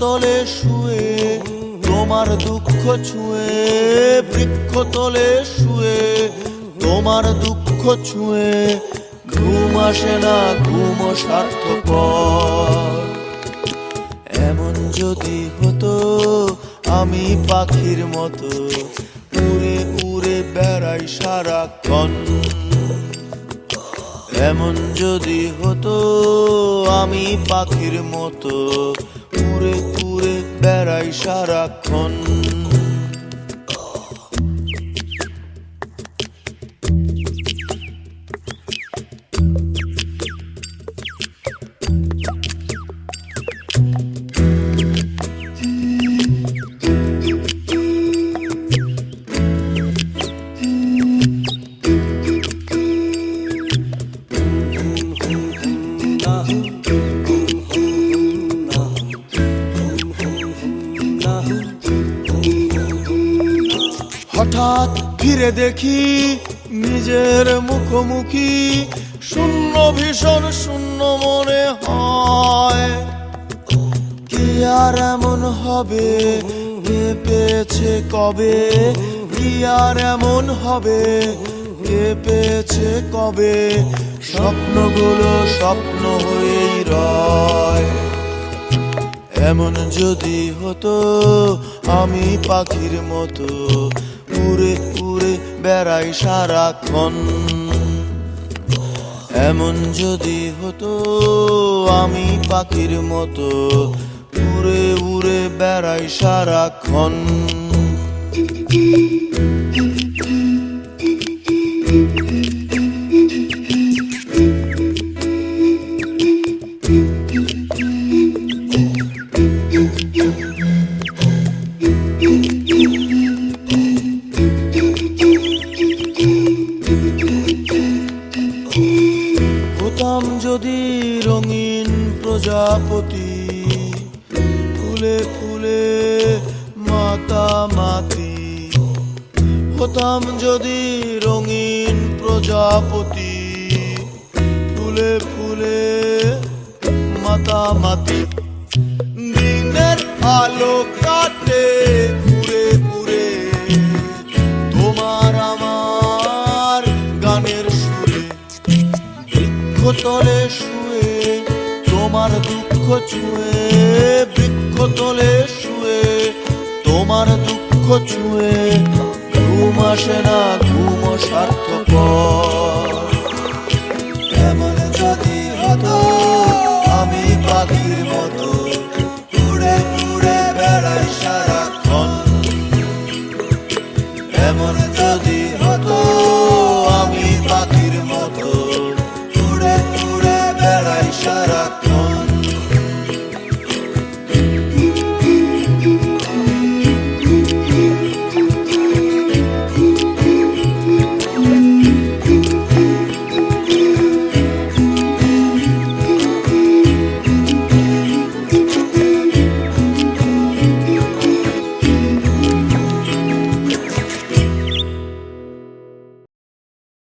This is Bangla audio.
তলে শুয়ে তোমার দুঃখ ছুঁয়ে, বৃক্ষ তলে শুয়ে তোমার দুঃখ ছুঁয়ে, ঘুম আসে না, ঘুম স্বার্থপর। এমন যদি হতো আমি পাখির মতো উড়ে উড়ে বেড়াই সারাক্ষণ, এমন যদি হতো আমি পাখির মতো উড়ে উড়ে বেড়াই সারাক্ষণ। হঠাৎ ফিরে দেখি নিজের মুখোমুখি, শূন্য ভীষণ শূন্য মনে হয়। কি আর এমন হবে, কে পেয়েছে কবে, কি আর এমন হবে, কে পেয়েছে কবে, স্বপ্নগুলো স্বপ্ন হয়েই রয়। এমন যদি হতো আমি পাখির মতো উড়ে উড়ে বেড়াই সারাক্ষণ, এমন যদি হতো আমি পাখির মতো উড়ে উড়ে বেড়াই সারাক্ষণ। হতাম যদি রঙিন প্রজাপতি, ফুলে ফুলে মাতামাতি, হতাম যদি রঙিন প্রজাপতি, ফুলে ফুলে মাতামাতি। দিনের আলো কাটে ঘুরে ঘুরে তোমার আমার গানের সুরে, বৃক্ষ তলে শুয়ে তোমার দুঃখ ছুঁয়ে, বৃক্ষ তলে শুয়ে তোমার দুঃখ ছুঁয়ে, ঘুম আসে না, ঘুম স্বার্থপর।